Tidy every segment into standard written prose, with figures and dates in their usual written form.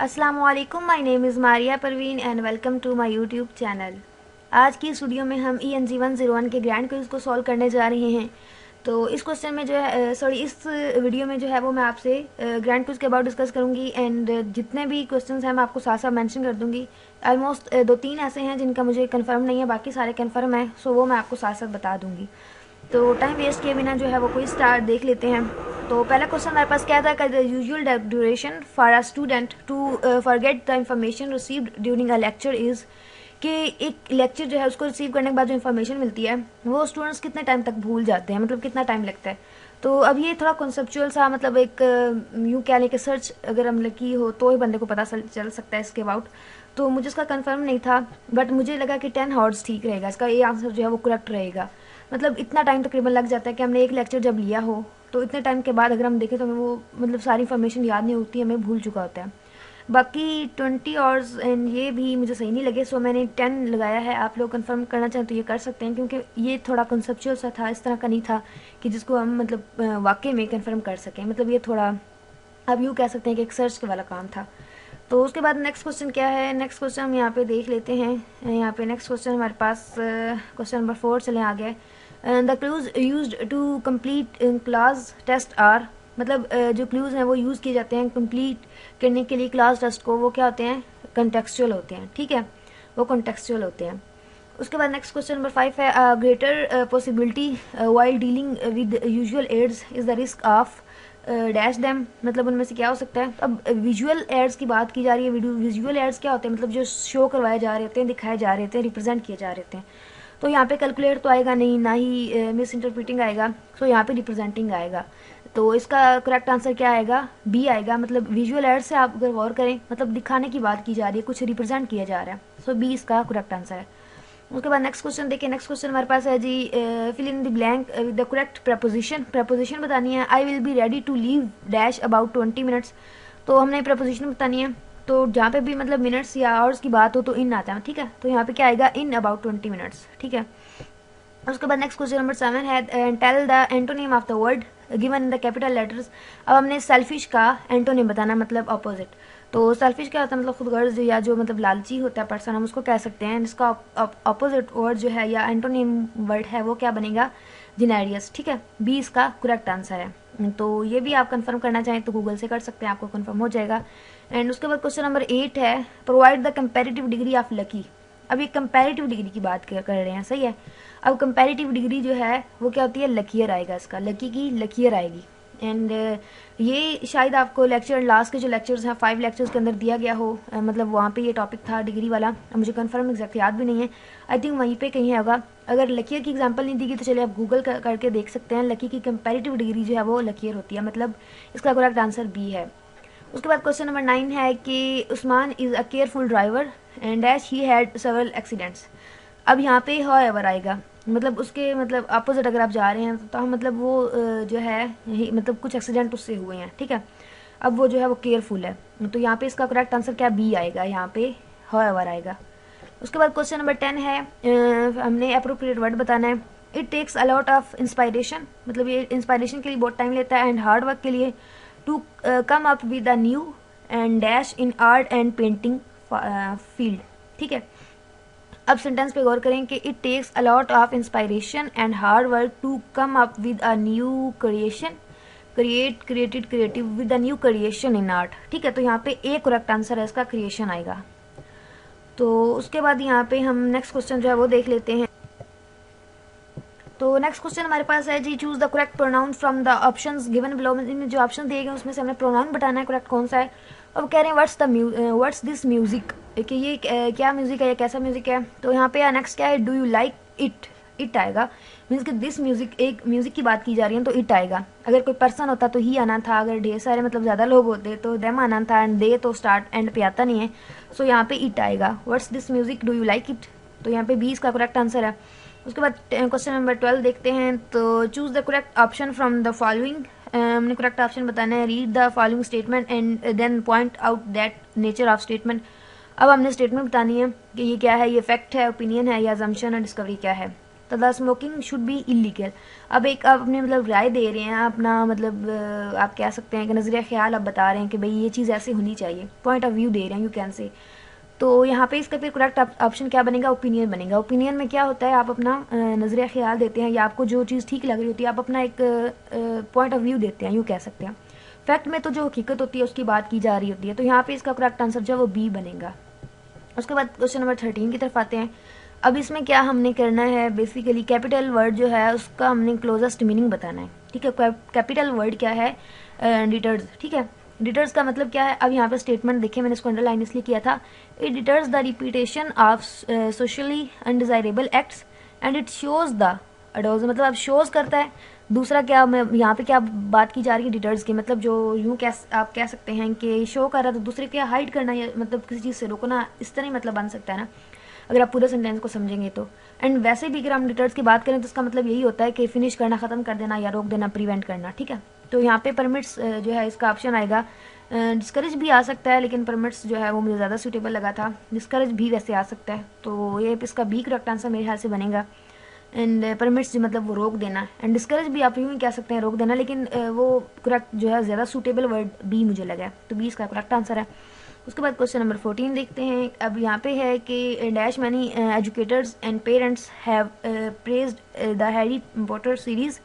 अस्सलाम वालेकुम, my name is Maria Parveen and welcome to my YouTube channel. आज की इस वीडियो में हम ENG101 के ग्रैंड क्विज को सॉल्व करने जा रहे हैं। तो इस क्वेश्चन में जो है इस वीडियो में जो है वो मैं आपसे ग्रैंड क्विज के अबाउट डिस्कस करूंगी एंड जितने भी क्वेश्चंस हैं मैं आपको साथ साथ मेंशन कर दूंगी। ऑलमोस्ट 2-3 ऐसे हैं जिनका मुझे कंफर्म नहीं है, बाकी सारे कंफर्म है, सो वो मैं आपको साथ साथ बता दूंगी। तो टाइम वेस्ट किए बिना जो है वो कोई स्टार्ट देख लेते हैं। तो पहला क्वेश्चन हमारे पास क्या था कि the usual duration for a student to forget the information received during a lecture is कि एक लेक्चर जो है उसको रिसीव करने के बाद जो इन्फॉर्मेशन मिलती है वो स्टूडेंट्स कितने टाइम तक भूल जाते हैं, मतलब कितना टाइम लगता है। तो अब ये थोड़ा कॉन्सेप्चुअल सा, मतलब एक यूँ कह लें कि सर्च अगर हम लगी हो तो ही बंदे को पता चल सकता है इसके अबाउट। तो मुझे इसका कंफर्म नहीं था, बट मुझे लगा कि 10 आवर्स ठीक रहेगा, इसका ये आंसर जो है वो करेक्ट रहेगा। मतलब इतना टाइम तकरीबन लग जाता है कि हमने एक लेक्चर जब लिया हो तो इतने टाइम के बाद अगर हम देखें तो हमें वो मतलब सारी इन्फॉर्मेशन याद नहीं होती, हमें भूल चुका होता है। बाकी 20 आवर्स एंड ये भी मुझे सही नहीं लगे, सो मैंने 10 लगाया है। आप लोग कंफर्म करना चाहें तो ये कर सकते हैं, क्योंकि ये थोड़ा कंसेप्चुअल सा था, इस तरह का नहीं था कि जिसको हम मतलब वाकई में कंफर्म कर सकें। मतलब ये थोड़ा आप यूँ कह सकते हैं कि एक सर्च के वाला काम था। तो उसके बाद नेक्स्ट क्वेश्चन क्या है, नेक्स्ट क्वेश्चन हम यहाँ पे देख लेते हैं। यहाँ पे नेक्स्ट क्वेश्चन हमारे पास क्वेश्चन नंबर 4 चले आ गए। The clues used to complete class test are, मतलब जो क्लूज हैं वो यूज़ किए जाते हैं कंप्लीट करने के लिए क्लास टेस्ट को, वो क्या होते हैं, कंटेक्सचुअल होते हैं। ठीक है, वो कंटेक्सचुअल होते हैं। उसके बाद नेक्स्ट क्वेश्चन नंबर 5 है greater possibility while dealing with usual aids is the risk of dash them, मतलब उनमें से क्या हो सकता है। अब विजुअल एड्स की बात की जा रही है। विजुअल एड्स क्या होते हैं, मतलब जो शो करवाए जा रहे होते हैं, दिखाए जा रहे होते हैं, रिप्रेजेंट किए जा रहे होते हैं। तो यहाँ पे कैलकुलेट तो आएगा नहीं, ना ही मिस इंटरप्रिटिंग आएगा, सो यहाँ पे रिप्रेजेंटिंग आएगा। तो इसका करेक्ट आंसर क्या आएगा, बी आएगा। मतलब विजुअल एड से आप अगर गौर करें, मतलब दिखाने की बात की जा रही है, कुछ रिप्रेजेंट किया जा रहा है, सो बी इसका करेक्ट आंसर है। उसके बाद नेक्स्ट क्वेश्चन देखिए। नेक्स्ट क्वेश्चन हमारे पास है जी, fill in the blank with the correct preposition. Preposition बतानी है। I will be ready to leave dash about 20 minutes, तो हमने प्रपोजिशन बतानी है। तो जहाँ पे भी मतलब मिनट्स या आवर्स की बात हो तो इन आता है, ठीक है। तो यहाँ पे क्या आएगा, इन अबाउट 20 मिनट्स, ठीक है। उसके बाद नेक्स्ट क्वेश्चन नंबर 7 है tell the antonym of the word given in the capital letters. अब हमने सेल्फिश का एंटोनिम बताना, मतलब अपोजिट। तो सेल्फिश क्या होता है, मतलब खुदगर्ज या जो मतलब लालची होता है पर्सन, हम उसको कह सकते हैं। इसका अपोजिट वर्ड जो है या एंटोनिम वर्ड है वो क्या बनेगा, जिनेरियस, ठीक है। बी इसका करेक्ट आंसर है। तो ये भी आप कंफर्म करना चाहें तो गूगल से कर सकते हैं, आपको कंफर्म हो जाएगा। एंड उसके बाद क्वेश्चन नंबर 8 है provide the comparative degree of lucky. अब ये कंपेरेटिव डिग्री की बात कर रहे हैं, सही है। अब कंपेरेटिव डिग्री जो है वो क्या होती है, लकीयर आएगा इसका, लकी की लकीयर आएगी। एंड ये शायद आपको लेक्चर लास्ट के जो लेक्चर्स हैं 5 लेक्चर्स के अंदर दिया गया हो, मतलब वहाँ पे ये टॉपिक था डिग्री वाला। मुझे कंफर्म एग्जैक्ट याद भी नहीं है, आई थिंक वहीं पे कहीं होगा। अगर लकीयर की एग्जांपल नहीं दी गई तो चलिए आप गूगल करके देख सकते हैं। लकी की कंपेरेटिव डिग्री जो है वो लकीयर होती है, मतलब इसका करेक्ट आंसर बी है। उसके बाद क्वेश्चन नंबर 9 है कि Usman is a careful driver and as he had several accidents. अब यहाँ पे हाउएवर आएगा, मतलब उसके मतलब अपोजिट अगर आप जा रहे हैं तो हम मतलब वो जो है मतलब कुछ एक्सीडेंट उससे हुए हैं, ठीक है। अब वो जो है वो केयरफुल है, तो यहाँ पे इसका करेक्ट आंसर क्या, बी आएगा, यहाँ पे हाउएवर आएगा। उसके बाद क्वेश्चन नंबर 10 है हमने अप्रोप्रिएट वर्ड बताना है। It takes a lot of inspiration, मतलब ये इंस्पायरेशन के लिए बहुत टाइम लेता है एंड हार्ड वर्क के लिए to come up with a new and dash in art and painting field, ठीक है। अब सेंटेंस पे गौर करें कि it takes a lot of inspiration and hard work to come up with a new creation, created creative with a new creation in art, ठीक है। तो यहाँ पे एक करेक्ट आंसर है इसका, क्रिएशन आएगा। तो उसके बाद यहाँ पे हम नेक्स्ट क्वेश्चन जो है वो देख लेते हैं। तो नेक्स्ट क्वेश्चन हमारे पास है जी, choose the correct pronoun from the options given below. इनमें जो ऑप्शन दिए गए उसमें से हमें प्रोनाउन बताना है करेक्ट कौन सा है। अब कह रहे हैं व्हाट्स दिस म्यूजिक, कि ये क्या म्यूजिक है, या कैसा म्यूजिक है। तो यहाँ पे नेक्स्ट क्या है, do you like it, it आएगा। मीन्स कि दिस म्यूजिक, एक म्यूजिक की बात की जा रही है तो इट आएगा। अगर कोई पर्सन होता तो ही आना था, अगर ढेर सारे मतलब ज़्यादा लोग होते तो देम आना था, एंड दे तो स्टार्ट एंड पे आता नहीं है, सो यहाँ पे इट आएगा। What's this music, do you like it, तो यहाँ पे बी इसका करेक्ट आंसर है। उसके बाद क्वेश्चन नंबर 12 देखते हैं। तो choose the correct option from the following. हमने करेक्ट ऑप्शन बताना है, read the following statement and then point out that nature of statement. अब हमने स्टेटमेंट बतानी है कि ये क्या है, ये फैक्ट है, ओपिनियन है, या अजम्पशन है, डिस्कवरी क्या है। तथा स्मोकिंग शुड बी इलीगल। अब एक आप अपने मतलब राय दे रहे हैं, अपना मतलब आप कह सकते हैं कि नज़रिया ख्याल आप बता रहे हैं कि भाई ये चीज़ ऐसे होनी चाहिए, पॉइंट ऑफ व्यू दे रहे हैं, यू कैन से। तो यहाँ पे इसका फिर करेक्ट ऑप्शन क्या बनेगा, ओपिनियन बनेगा। ओपिनियन में क्या होता है, आप अपना नज़रिया ख्याल देते हैं या आपको जो चीज़ ठीक लग रही होती है, आप अपना एक पॉइंट ऑफ व्यू देते हैं, यूँ कह सकते हैं। फैक्ट में तो जो हकीकत होती है उसकी बात की जा रही होती है। तो यहाँ पे इसका करेक्ट आंसर जो है वो बी बनेगा। उसके बाद क्वेश्चन नंबर 13 की तरफ आते हैं। अब इसमें क्या हमने करना है, बेसिकली कैपिटल वर्ड जो है उसका हमने क्लोजेस्ट मीनिंग बताना है, ठीक है। कैपिटल वर्ड क्या है, डिटर्स, ठीक है। डिटर्स का मतलब क्या है, अब यहाँ पे स्टेटमेंट देखिए, मैंने इसको अंडरलाइन इसलिए किया था, it deters the repetition of socially undesirable acts and it shows the adage, मतलब अब शोज करता है। दूसरा क्या, मैं यहाँ पे क्या बात की जा रही है डिटर्स की, मतलब जो यूँ आप कह सकते हैं कि शो कर रहा है तो दूसरे क्या हाइड करना, या मतलब किसी चीज़ से रोकना, इस तरह ही मतलब बन सकता है ना, अगर आप पूरे सेंटेंस को समझेंगे तो। एंड वैसे भी अगर हम डिटर्स की बात करें तो इसका मतलब यही होता है कि फिनिश करना, ख़त्म कर देना या रोक देना, प्रिवेंट करना, ठीक है। तो यहाँ पे परमिट्स जो है इसका ऑप्शन आएगा। डिस्करेज भी आ सकता है, लेकिन परमिट्स जो है वो मुझे ज़्यादा सूटेबल लगा था। डिस्करेज भी वैसे आ सकता है, तो ये इसका बी करेक्ट आंसर मेरे ख्याल से बनेगा। एंड परमिट्स मतलब वो रोक देना, एंड डिस्करेज भी आप यूँ ही कह सकते हैं, रोक देना, लेकिन वो करेक्ट जो है ज़्यादा सूटेबल वर्ड बी मुझे लगा है, तो बी इसका करेक्ट आंसर है। उसके बाद क्वेश्चन नंबर 14 देखते हैं। अब यहाँ पे है कि dash many educators and parents have praised the Harry Potter series,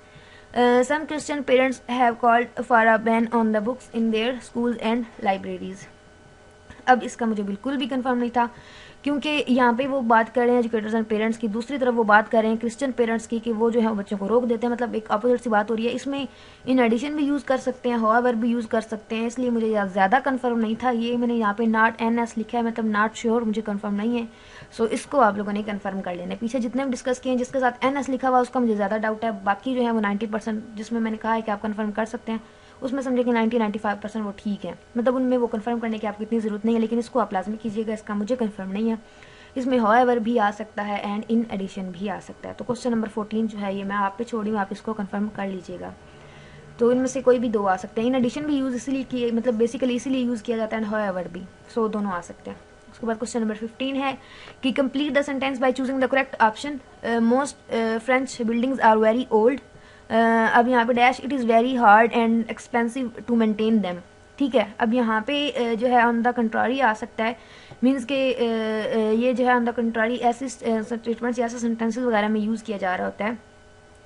some Christian parents have called for a ban on the books in their schools and libraries. अब इसका मुझे बिल्कुल भी कंफर्म नहीं था, क्योंकि यहाँ पे वो बात कर रहे हैं एजुकेटर्स एंड पेरेंट्स की, दूसरी तरफ वो बात कर रहे हैं क्रिश्चियन पेरेंट्स की कि वो जो है बच्चों को रोक देते हैं, मतलब एक अपोजिट सी बात हो रही है। इसमें इन एडिशन भी यूज़ कर सकते हैं, हाउएवर भी यूज़ कर सकते हैं, इसलिए मुझे ज़्यादा कंफर्म नहीं था। ये मैंने यहाँ पे नॉट NS लिखा है, मतलब नॉट श्योर, मुझे कंफर्म नहीं है। सो इसको आप लोगों ने कंफर्म कर लेना। पीछे जितने भी डिस्कस किए हैं जिसके साथ NS लिखा हुआ उसका मुझे ज़्यादा डाउट है, बाकी जो है वो 90% जिसमें मैंने कहा है कि आप कंफर्म कर सकते हैं, उसमें समझे कि 90-95% वो ठीक है, मतलब उनमें वो कंफर्म करने की आपको इतनी ज़रूरत नहीं है, लेकिन इसको आप लाजमी कीजिएगा, इसका मुझे कंफर्म नहीं है। इसमें हाउएवर भी आ सकता है एंड इन एडिशन भी आ सकता है। तो क्वेश्चन नंबर 14 जो है ये मैं आप पे छोड़ी हूँ, आप इसको कंफर्म कर लीजिएगा। तो इनमें से कोई भी दो आ सकते हैं। इन एडिशन भी यूज़ इसलिए किए, मतलब बेसिकली इसीलिए यूज़ किया जाता है, एंड हाउएवर भी, सो दोनों आ सकते हैं। उसके बाद क्वेश्चन नंबर 15 है कि complete the sentence by choosing the correct option. Most French buildings are very old. अब यहाँ पे dash it is very hard and expensive to maintain them, ठीक है। अब यहाँ पे जो है ऑन द कंट्रारी आ सकता है, मीन्स के ये जो है ऑन द कंट्रारी ऐसे स्टेटमेंट्स या ऐसे सेंटेंसेस वगैरह में यूज़ किया जा रहा होता है,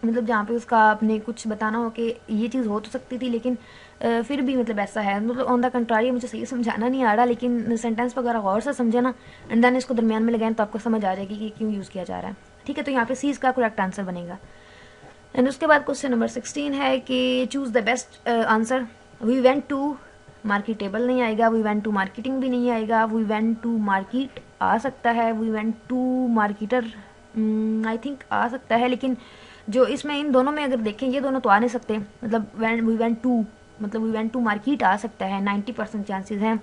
मतलब जहाँ पे उसका आपने कुछ बताना हो कि ये चीज़ हो तो सकती थी, लेकिन फिर भी मतलब ऐसा है, मतलब ऑन द कंट्रारी मुझे सही समझाना नहीं आ रहा, लेकिन सेंटेंस वगैरह गौर से समझे ना, एंड देन इसको दरमियान में लगाएं तो आपको समझ आ जाएगी कि क्यों यूज़ किया जा रहा है, ठीक है। तो यहाँ पे सी इसका करेक्ट आंसर बनेगा। एंड उसके बाद क्वेश्चन नंबर 16 है कि choose the best answer. We went to marketable नहीं आएगा, वी वेंट टू मार्केटिंग भी नहीं आएगा, वी वेंट टू मार्केट आ सकता है, we went to marketer I think आ सकता है, लेकिन जो इसमें इन दोनों में अगर देखें ये दोनों तो आ नहीं सकते, मतलब वी वेंट टू मतलब वी वेंट टू मार्केट आ सकता है, 90% चांसेस हैं।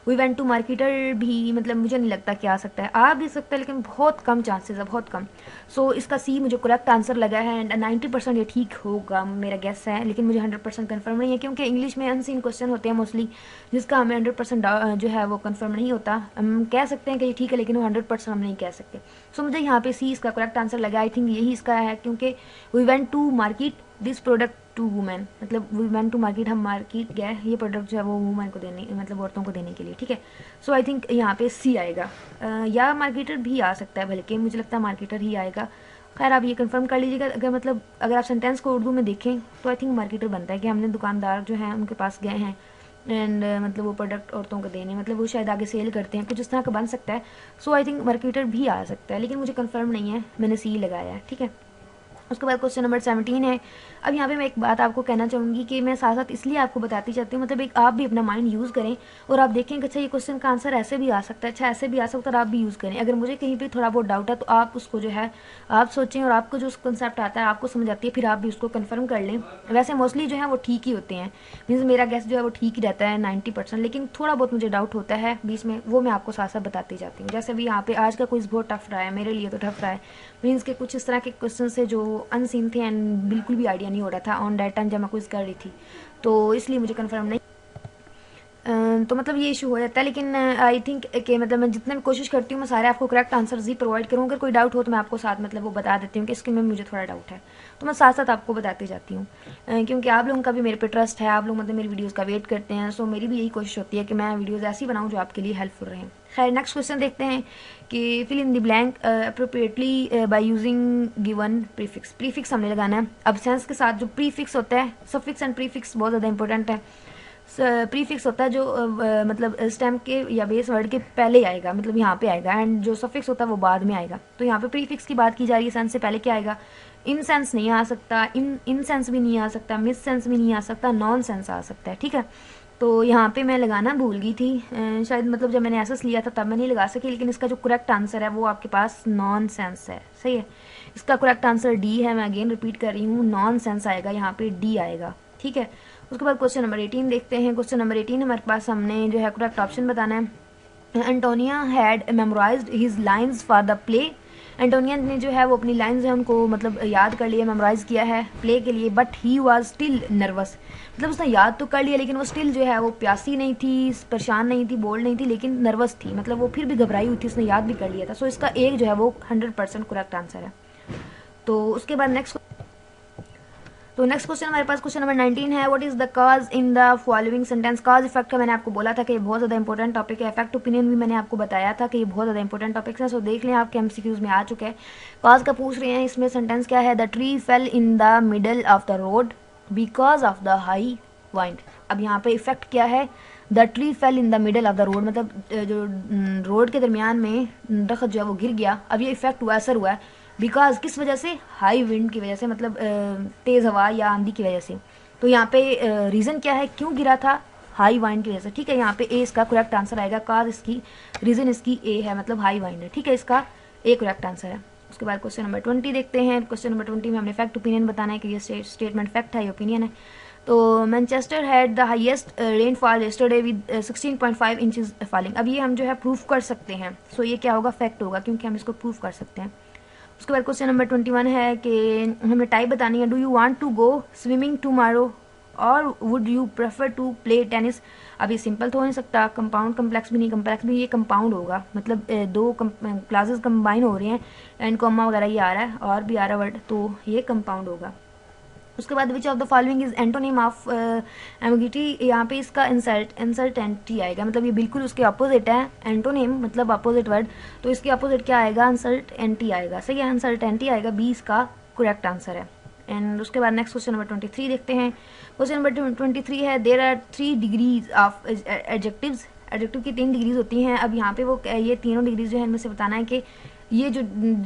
वी वेंट टू मार्केटर भी मतलब मुझे नहीं लगता कि आ सकता है, आ भी सकता है लेकिन बहुत कम चांसेस है, बहुत कम। सो इसका सी मुझे करेक्ट आंसर लगा है, एंड 90% ये ठीक होगा मेरा गेस है, लेकिन मुझे 100% कन्फर्म नहीं है, क्योंकि इंग्लिश में अनसीन क्वेश्चन होते हैं मोस्टली, जिसका हमें 100% जो है वो कन्फर्म नहीं होता। हम कह सकते हैं कि ये ठीक है, लेकिन वो 100% हम नहीं कह सकते। सो मुझे यहाँ पे सी इसका करेक्ट आंसर लगा, आई थिंक यही इसका है, क्योंकि we went to market this product to women, मतलब वी वेंट टू मार्केट, हम मार्केट गए ये प्रोडक्ट जो है वो वुमेन को देने, मतलब औरतों को देने के लिए, ठीक है। सो आई थिंक यहाँ पे सी आएगा, या मार्केटर भी आ सकता है, बल्कि मुझे लगता है मार्केटर ही आएगा। खैर आप ये कंफर्म कर लीजिएगा, अगर मतलब अगर आप सेंटेंस को उर्दू में देखें तो आई थिंक मार्केटर बनता है कि हमने दुकानदार जो हैं उनके पास गए हैं, एंड मतलब वो प्रोडक्ट औरतों को देने, मतलब वो शायद आगे सेल करते हैं, कुछ इस तरह का बन सकता है। सो आई थिंक मार्केटर भी आ सकता है, लेकिन मुझे कंफर्म नहीं है, मैंने सी लगाया है, ठीक है। उसके बाद क्वेश्चन नंबर 17 है। अब यहाँ पे मैं एक बात आपको कहना चाहूँगी कि मैं साथ साथ इसलिए आपको बताती चाहती हूँ, मतलब एक आप भी अपना माइंड यूज़ करें और आप देखें कि अच्छा ये क्वेश्चन का आंसर ऐसे भी आ सकता है, अच्छा ऐसे भी आ सकता है, और आप भी यूज़ करें। अगर मुझे कहीं पे थोड़ा बहुत डाउट है तो आप उसको जो है आप सोचें, और आपको जो कंसेप्ट आता है आपको समझ आती है, फिर आप भी उसको कन्फर्म कर लें। वैसे मोस्टली जो है वो ठीक ही होते हैं, मीन्स मेरा गेस जो है वो ठीक ही रहता है 90%, लेकिन थोड़ा बहुत मुझे डाउट होता है बीच में, वो मैं आपको साथ साथ बताती जाती हूँ। जैसे भी यहाँ पे आज का क्विज बहुत टफ रहा है, मेरे लिए तो टफ रहा है, मीन्स के कुछ इस तरह के क्वेश्चन से जो अनसीन थे एंड बिल्कुल भी आइडिया नहीं हो रहा था ऑन दैट टाइम जब मैं क्विज कर रही थी, तो इसलिए मुझे कंफर्म नहीं। तो मतलब ये इशू हो जाता है। लेकिन आई थिंक कि मतलब मैं जितने भी कोशिश करती हूँ मैं सारे आपको करेक्ट आंसर्स ही प्रोवाइड करूँ। अगर कोई डाउट हो तो मैं आपको साथ मतलब वो बता देती हूँ कि इसके में मुझे थोड़ा डाउट है, तो मैं साथ साथ आपको बताती जाती हूँ, क्योंकि आप लोगों का भी मेरे पे ट्रस्ट है, आप लोग मतलब मेरी वीडियोज़ का वेट करते हैं। सो मेरी भी यही कोशिश होती है कि मैं वीडियोज़ ऐसी बनाऊँ जो आपके लिए हेल्पफुल रहें। खैर नेक्स्ट क्वेश्चन देखते हैं कि fill in the blank appropriately by using given prefix. Prefix हमने लगाना है। अब सेंस के साथ जो प्रीफिक्स होता है, सफिक्स एंड प्रीफिक्स बहुत ज़्यादा इंपॉर्टेंट है। प्रीफिक्स होता है जो मतलब स्टेम के या बेस वर्ड के पहले आएगा, मतलब यहाँ पे आएगा, एंड जो सफिक्स होता है वो बाद में आएगा। तो यहाँ पे प्रीफिक्स की बात की जा रही है, सेंस से पहले क्या आएगा? इन सेंस नहीं आ सकता, इन सेंस भी नहीं आ सकता, मिस सेंस भी नहीं आ सकता, नॉन सेंस आ सकता है। ठीक है, तो यहाँ पे मैं लगाना भूल गई थी, शायद मतलब जब मैंने एसएस लिया था तब मैं नहीं लगा सकी। लेकिन इसका जो करेक्ट आंसर है वो आपके पास नॉन सेंस है। सही है, इसका करेक्ट आंसर डी है। मैं अगेन रिपीट कर रही हूँ, नॉन सेंस आएगा, यहाँ पे डी आएगा। ठीक है, उसके बाद क्वेश्चन नंबर 18 देखते हैं। क्वेश्चन नंबर 18 हमारे पास, हमने जो है करेक्ट ऑप्शन बताना है। Antonia had memorised his lines for the play. Antonia ने जो है वो अपनी लाइंस है उनको मतलब याद कर लिया, मेमोराइज किया है प्ले के लिए। But he was still nervous, मतलब उसने याद तो कर लिया लेकिन वो स्टिल जो है वो प्यासी नहीं थी, परेशान नहीं थी, बोल्ड नहीं थी, लेकिन नर्वस थी, मतलब वो फिर भी घबराई हुई थी, उसने याद भी कर लिया था। सो इसका एक जो है वो 100% करेक्ट आंसर है। तो उसके बाद नेक्स्ट क्वेश्चन हमारे पास, क्वेश्चन नंबर 19 है। What is the cause in the following sentence. Cause effect का मैंने आपको बोला था कि ये बहुत ज़्यादा इंपॉर्टेंट टॉपिक है। इफेक्ट ओपिनियन भी मैंने आपको बताया था कि ये बहुत ज़्यादा इंपॉर्टेंट टॉपिक है। सो देख लें, आपके एमसीक्यूज में आ चुके हैं। कॉज का पूछ रहे हैं, इसमें सेंटेंस क्या है? The tree fail in the middle of the road because of the high wind. अब यहाँ पे इफेक्ट क्या है? The tree fail in the middle of the road, मतलब जो रोड के दरमियान में दरख्त जो है वो गिर गया। अब ये इफेक्ट हुआ, असर हुआ है बिकॉज किस वजह से? हाई विंड की वजह से, मतलब तेज़ हवा या आंधी की वजह से। तो यहाँ पे रीज़न क्या है, क्यों गिरा था? हाई वाइंड की वजह से। ठीक है, यहाँ पे ए इसका करेक्ट आंसर आएगा। कॉज इसकी, रीज़न इसकी ए है, मतलब हाई वाइंड है। ठीक है, इसका ए करेक्ट आंसर है। उसके बाद क्वेश्चन नंबर 20 देखते हैं। क्वेश्चन नंबर 20 में हमने फैक्ट ओपिनियन बताना है कि ये स्टेटमेंट फैक्ट है या ओपिनियन है। तो Manchester had the highest rainfall yesterday with 16.5 inches falling. अब ये हम जो है प्रूफ कर सकते हैं। सो ये क्या होगा? फैक्ट होगा, क्योंकि हम इसको प्रूफ कर सकते हैं। उसके बाद क्वेश्चन नंबर 21 है कि हमें टाइप बतानी है। Do you want to go swimming tomorrow or would you prefer to play tennis. अब ये सिंपल तो हो नहीं सकता, कंपाउंड कम्प्लेक्स भी नहीं, कम्प्लेक्स भी, ये कंपाउंड होगा, मतलब दो क्लासेस कंबाइन हो रही हैं, एंड कॉमा वगैरह ये आ रहा है और भी आ रहा है वर्ड, तो ये कंपाउंड होगा। उसके बाद which of the following is antonym of ambiguity. यहाँ पे इसका इंसल्टेंटी आएगा, मतलब ये बिल्कुल उसके अपोजिट है। एंटोनिम मतलब अपोजिट वर्ड, तो इसके अपोजिट क्या आएगा? इंसल्टेंटी आएगा। सही है, इंसल्टेंटी आएगा, बी इसका करेक्ट आंसर है। एंड उसके बाद नेक्स्ट क्वेश्चन नंबर 23 देखते हैं। क्वेश्चन नंबर 23 है, there are 3 degrees of adjectives. Adjective की 3 डिग्रीज होती हैं। अब यहाँ पे वो ये तीनों डिग्रीज जो है इनमें से बताना है कि ये जो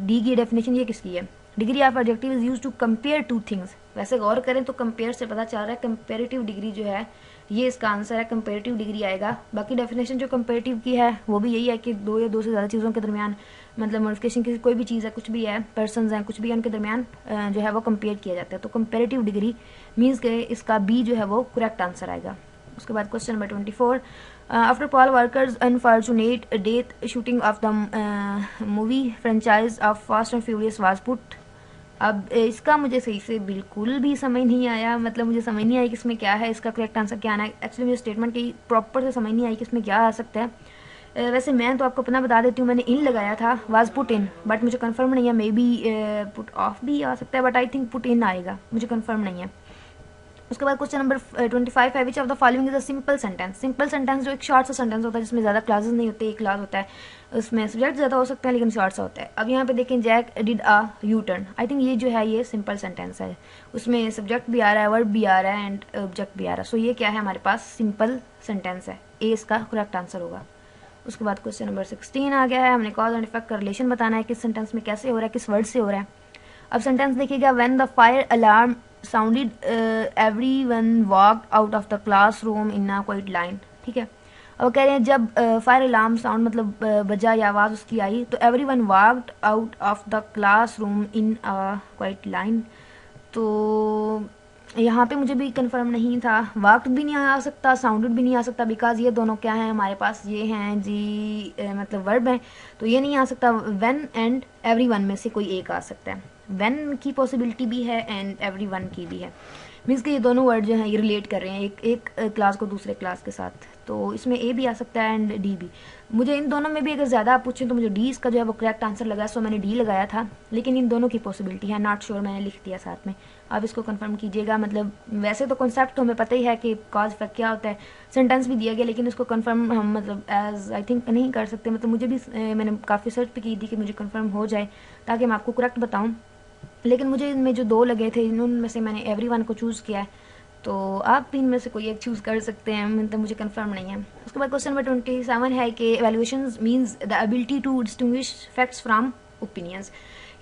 डी की डेफिनेशन ये किसकी है। Degree of adjective is use to compare two things. वैसे गौर करें तो कंपेयर से पता चल रहा है, कंपेरेटिव डिग्री जो है ये इसका आंसर है, कंपेरेटिव डिग्री आएगा। बाकी डेफिनेशन जो कंपेरेटिव की है वो भी यही है कि दो या दो से ज़्यादा चीज़ों के दरमियान, मतलब मॉडिफिकेशन की कोई भी चीज़ है, कुछ भी है, पर्सनस हैं, कुछ भी है, उनके दरमियान जो है वो कंपेयर किया जाता है। तो कंपेरेटिव डिग्री मीन्स के इसका बी जो है वो करेक्ट आंसर आएगा। उसके बाद question number 24, after Paul workers unfortunate death shooting of the movie franchise of fast and furious was put. अब इसका मुझे सही से बिल्कुल भी समझ नहीं आया, मतलब मुझे समझ नहीं आई कि इसमें क्या है, इसका करेक्ट आंसर क्या आना है। एक्चुअली मुझे स्टेटमेंट की प्रॉपर से समझ नहीं आई कि इसमें क्या आ सकता है। वैसे मैं तो आपको अपना बता देती हूँ, मैंने इन लगाया था, वाज पुट इन, बट मुझे कंफर्म नहीं है, मे बी पुट ऑफ भी आ सकता है, but I think put in आएगा, मुझे कंफर्म नहीं है। उसके बाद क्वेश्चन नंबर 25 है, which of the following is a simple sentence. Simple sentence जो एक शॉर्ट सा सेंटेंस होता है जिसमें ज़्यादा क्लासेस नहीं होते, एक क्लास होता है, उसमें सब्जेक्ट ज़्यादा हो सकते हैं लेकिन शॉर्ट सा होता है। अब यहाँ पे देखें, Jack did a U turn. I think ये जो है ये सिंपल सेंटेंस है, उसमें सब्जेक्ट भी आ रहा है, वर्ब भी आ रहा है, एंड ऑब्जेक्ट भी आ रहा है। सो ये क्या है हमारे पास? सिंपल सेंटेंस है, ए इसका करेक्ट आंसर होगा। उसके बाद क्वेश्चन नंबर 16 आ गया है, हमने कॉज एंड इफेक्ट का रिलेशन बताना है, किस सेंटेंस में कैसे हो रहा है, किस वर्ड से हो रहा है। अब सेंटेंस देखिएगा, when the fire alarm sounded everyone walked out of the classroom in a quite line. ठीक है, अब कह रहे हैं जब फायर अलार्म साउंड मतलब बजा या आवाज़ उसकी आई, तो everyone walked out of the classroom in a quite line. तो यहाँ पे मुझे भी कंफर्म नहीं था, वॉकड भी नहीं आ सकता, साउंडेड भी नहीं आ सकता, बिकॉज ये दोनों क्या हैं हमारे पास, ये हैं जी मतलब वर्ब हैं, तो ये नहीं आ सकता। व्हेन एंड एवरीवन में से कोई एक आ सकता है। व्हेन की पॉसिबिलिटी भी है एंड एवरीवन की भी है। मीन्स कि ये दोनों वर्ड जो हैं ये रिलेट कर रहे हैं एक क्लास को दूसरे क्लास के साथ। तो इसमें ए भी आ सकता है एंड डी भी। मुझे इन दोनों में भी अगर ज़्यादा आप पूछें तो मुझे डी इसका जो है वो करेक्ट आंसर लगा, सो मैंने डी लगाया था, लेकिन इन दोनों की पॉसिबिलिटी है, नॉट श्योर मैंने लिख दिया साथ में। आप इसको कंफर्म कीजिएगा। मतलब वैसे तो कॉन्सेप्ट तो हमें पता ही है कि कॉज इफेक्ट क्या होता है, सेंटेंस भी दिया गया, लेकिन इसको कंफर्म हम मतलब एज आई थिंक नहीं कर सकते। मतलब मुझे भी मैंने काफ़ी सर्च भी की थी कि मुझे कंफर्म हो जाए ताकि मैं आपको करेक्ट बताऊँ, लेकिन मुझे इनमें जो 2 लगे थे उनमें से मैंने एवरीवन को चूज़ किया है। तो आप भी इनमें से कोई एक चूज़ कर सकते हैं, मतलब मुझे कंफर्म नहीं है। उसके बाद क्वेश्चन नंबर 27 है कि evaluation means the ability to distinguish facts from opinions,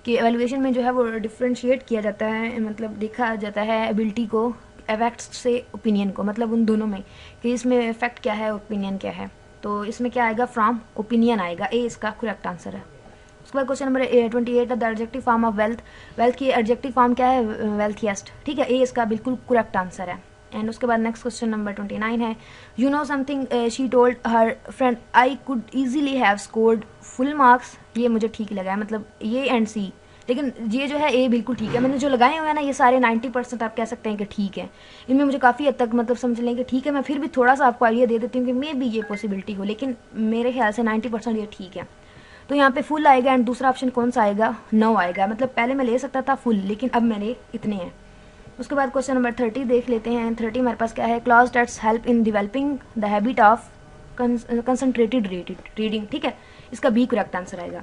कि एवेल्युएशन में जो है वो डिफ्रेंशिएट किया जाता है, मतलब देखा जाता है एबिलिटी को फैक्ट्स से ओपिनियन को, मतलब उन दोनों में कि इसमें फैक्ट क्या है ओपिनियन क्या है। तो इसमें क्या आएगा, फ्रॉम ओपिनियन आएगा, ए इसका करेक्ट आंसर है। उसके बाद question number 28 the adjective form of wealth, wealth की एडजेक्टिव फॉर्म क्या है, वेल्थिएस्ट, ठीक है, ए इसका बिल्कुल करेक्ट आंसर है। एंड उसके बाद नेक्स्ट क्वेश्चन नंबर 29 है you know something she told her friend I could easily have scored full marks, ये मुझे ठीक लगा है, मतलब ये एंड सी, लेकिन ये जो है ए बिल्कुल ठीक है। मैंने जो लगाए हुए हैं ना ये सारे 90% आप कह सकते हैं कि ठीक है, इनमें मुझे काफ़ी हद तक मतलब समझ लें कि ठीक है। मैं फिर भी थोड़ा सा आपको आइडिया दे देती हूँ कि मे भी ये पॉसिबिलिटी हो, लेकिन मेरे ख्याल से 90% ये ठीक है। तो यहाँ पे फुल आएगा एंड दूसरा ऑप्शन कौन सा आएगा, नो आएगा। मतलब पहले मैं ले सकता था फुल, लेकिन अब मेरे इतने हैं। उसके बाद क्वेश्चन नंबर 30 देख लेते हैं। 30 हमारे पास क्या है, clause that's help in developing the habit of concentrated reading, ठीक है, इसका बी करेक्ट आंसर आएगा।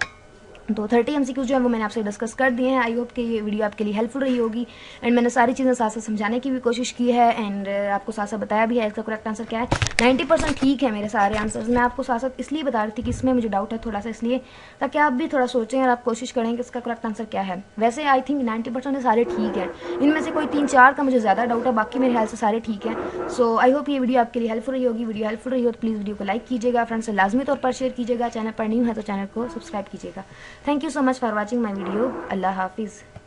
तो 30 MCQ जो है वो मैंने आपसे डिस्कस कर दिए हैं। आई होप कि ये वीडियो आपके लिए हेल्पफुल रही होगी एंड मैंने सारी चीज़ें साथ साथ समझाने की भी कोशिश की है एंड आपको साथ साथ बताया भी है इसका करेक्ट आंसर क्या है। 90% ठीक है मेरे सारे आंसर्स। मैं आपको साथ साथ इसलिए बता रही थी कि इसमें मुझे डाउट है थोड़ा सा, इसलिए ताकि आप भी थोड़ा सोचें और आप कोशिश करें कि इसका करेक्ट आंसर क्या है। वैसे आई थिंक 90% सारे ठीक हैं, इनमें से कोई 3-4 का मुझे ज़्यादा डाउट है, बाकी मेरे ख्याल से सारे ठीक हैं। सो आई होप ये वीडियो आपके लिए हेल्पफुल रही होगी। वीडियो हेल्पफुल रही हो तो प्लीज़ वीडियो को लाइक कीजिएगा, फ्रेंड्स से लाजमी तौर पर शेयर कीजिएगा, चैनल पर न्यू है तो चैनल को सब्सक्राइब कीजिएगा। Thank you so much for watching my video. अल्लाह हाफिज़।